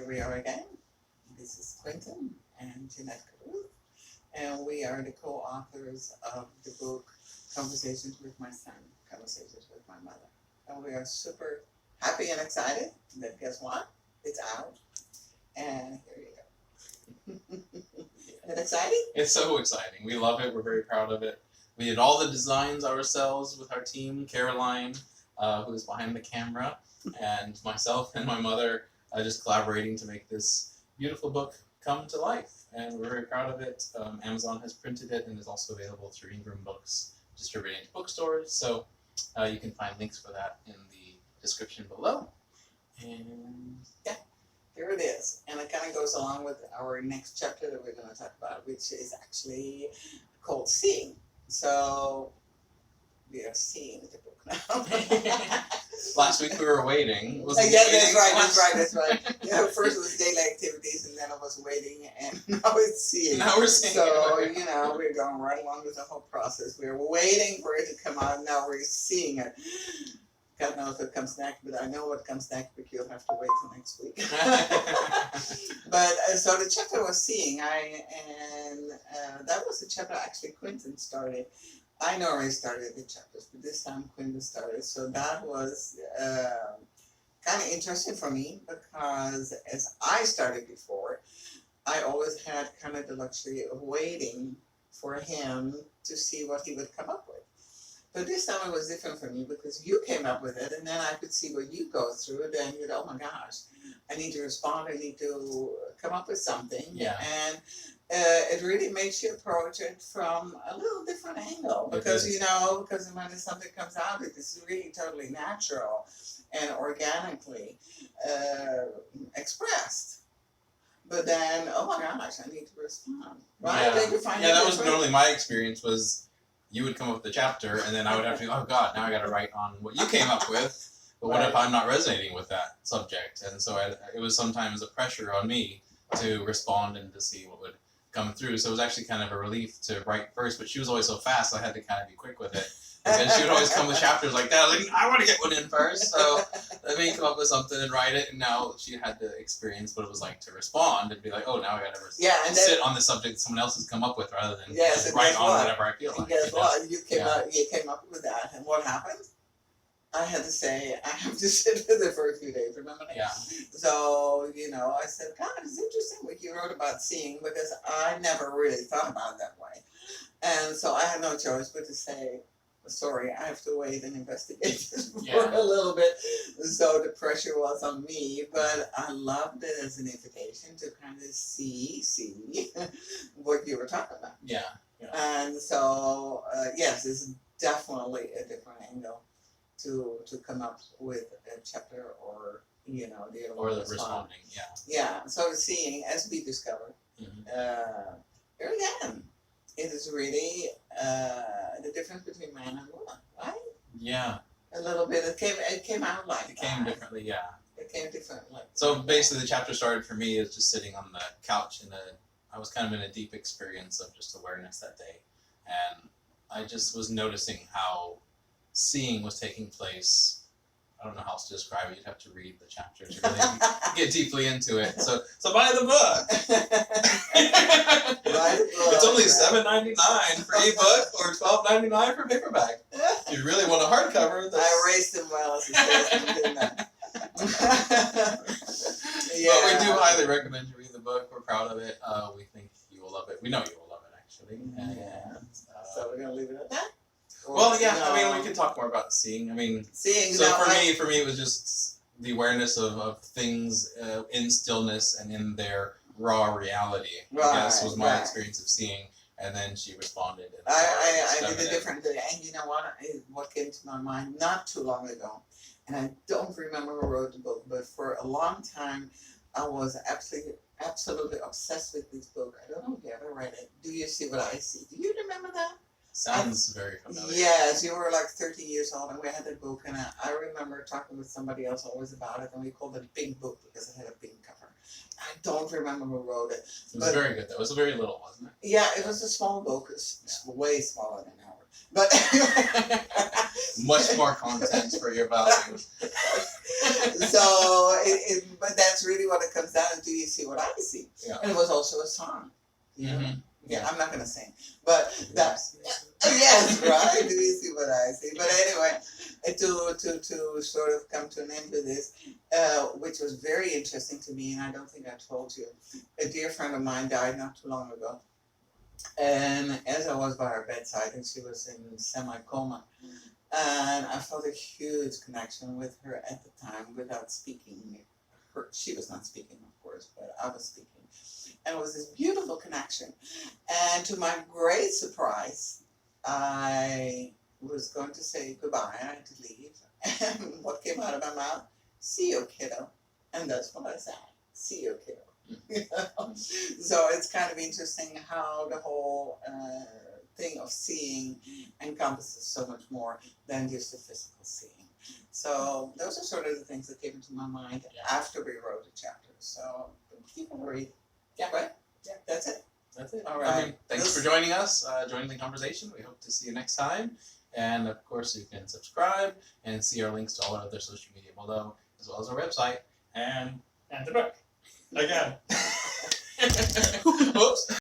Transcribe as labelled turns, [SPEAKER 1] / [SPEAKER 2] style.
[SPEAKER 1] here we are again. This is Quentin and Jeanette Caruth, and we are the co-authors of the book Conversations with My Son, Conversations with My Mother. And we are super happy and excited that guess what? It's out. And here you go. Isn't it exciting?
[SPEAKER 2] It's so exciting. We love it. We're very proud of it. We did all the designs ourselves with our team, Caroline, who's behind the camera, and myself and my mother just collaborating to make this beautiful book come to life. And we're very proud of it. Amazon has printed it and is also available through Ingram Books, distributing to bookstores. So you can find links for that in the description below. And
[SPEAKER 1] yeah, here it is. And it kind of goes along with our next chapter that we're going to talk about, which is actually called Seeing. So we are seeing the book now.
[SPEAKER 2] Last week we were waiting.
[SPEAKER 1] Yeah, that's right. Yeah, first it was daily activities, and then it was waiting, and now it's seeing.
[SPEAKER 2] Now we're seeing.
[SPEAKER 1] So, we're going right along with the whole process. We're waiting for it to come out, and now we're seeing it. God knows what comes next, but I know what comes next, but you'll have to wait till next week. But, so the chapter was Seeing, that was the chapter actually Quentin started. I normally started the chapters, but this time Quentin started. So that was kind of interesting for me because as I started before, I always had kind of the luxury of waiting for him to see what he would come up with. But this time it was different for me because you came up with it and then I could see what you go through. Then you'd, oh my gosh, I need to respond. I need to come up with something.
[SPEAKER 2] Yeah.
[SPEAKER 1] And it really makes you approach it from a little different angle because, because when something comes out, it is really totally natural and organically expressed. But then, oh my gosh, I need to respond. Right?
[SPEAKER 2] Yeah, that was normally my experience was you would come up with the chapter and then I would have to go, oh God, now I got to write on what you came up with. But what if I'm not resonating with that subject? And so it was sometimes a pressure on me to respond and to see what would come through. So it was actually kind of a relief to write first, but she was always so fast, so I had to kind of be quick with it. And she would always come with chapters like that. Like, I want to get one in first, so let me come up with something and write it. And now she had to experience what it was like to respond and be like, oh, now I got to sit on the subject someone else has come up with rather than write on whatever I feel like.
[SPEAKER 1] Guess what? You came up with that, and what happened? I had to say, I have to sit with it for a few days, remember that?
[SPEAKER 2] Yeah.
[SPEAKER 1] So, I said, God, it's interesting what you wrote about seeing because I never really thought about it that way. And so I had no choice but to say, sorry, I have to wait and investigate this for a little bit. So the pressure was on me, but I loved it as an invitation to kind of see what you were talking about.
[SPEAKER 2] Yeah.
[SPEAKER 1] And so, yes, it's definitely a different angle to come up with a chapter or the other
[SPEAKER 2] or the responding.
[SPEAKER 1] Yeah. So the seeing, as we discovered, here again, it is really the difference between man and woman, right?
[SPEAKER 2] Yeah.
[SPEAKER 1] A little bit. It came out like
[SPEAKER 2] it came differently. Yeah.
[SPEAKER 1] It came differently.
[SPEAKER 2] So basically, the chapter started for me as just sitting on the couch I was kind of in a deep experience of just awareness that day, and I just was noticing how seeing was taking place. I don't know how else to describe it. You'd have to read the chapter to really get deeply into it. So buy the book.
[SPEAKER 1] Buy the book.
[SPEAKER 2] It's only $7.99 for ebook or $12.99 for paperback. If you really want a hardcover,
[SPEAKER 1] I raised them well as a salesman, didn't I?
[SPEAKER 2] But we do highly recommend you read the book. We're proud of it. We think you will love it. We know you will love it, actually. And,
[SPEAKER 1] so we're gonna leave it at that.
[SPEAKER 2] Well, yeah, we can talk more about seeing.
[SPEAKER 1] Seeing.
[SPEAKER 2] So for me, it was just the awareness of things in stillness and in their raw reality. I guess was my experience of seeing, and then she responded. And
[SPEAKER 1] I did a different day, and you know what came to my mind not too long ago, and I don't remember who wrote the book, but for a long time, I was absolutely obsessed with this book. I don't know if you ever read it. Do You See What I See? Do you remember that?
[SPEAKER 2] Sounds very familiar.
[SPEAKER 1] Yes, you were like 13 years old and we had that book, and I remember talking with somebody else always about it, and we called it a pink book because it had a pink cover. I don't remember who wrote it.
[SPEAKER 2] It was very good though. It was very little, wasn't it?
[SPEAKER 1] Yeah, it was a small book. It's way smaller than ours. But
[SPEAKER 2] much more content for your value.
[SPEAKER 1] So, but that's really what it comes down to. Do you see what I see?
[SPEAKER 2] Yeah.
[SPEAKER 1] And it was also a song. You know?
[SPEAKER 2] Mhm.
[SPEAKER 1] Yeah, I'm not gonna sing, but that's yes, right. Do you see what I see? But anyway, to sort of come to an end with this, which was very interesting to me, and I don't think I told you. A dear friend of mine died not too long ago, and as I was by her bedside, and she was in semi-coma, and I felt a huge connection with her at the time without speaking. She was not speaking, of course, but I was speaking. And it was this beautiful connection. And to my great surprise, I was going to say goodbye. I had to leave. And what came out of my mouth? See you, kiddo. And that's what I said. See you, kiddo. You know? So it's kind of interesting how the whole thing of seeing encompasses so much more than just the physical seeing. So those are sort of the things that came into my mind after we wrote the chapter. So people read.
[SPEAKER 2] Yeah.
[SPEAKER 1] Right? Yeah, that's it.
[SPEAKER 2] That's it.
[SPEAKER 1] All right.
[SPEAKER 2] Thanks for joining us, joining the conversation. We hope to see you next time. And of course, you can subscribe and see our links to all our other social media below, as well as our website.
[SPEAKER 3] And the book. Again.
[SPEAKER 2] Oops.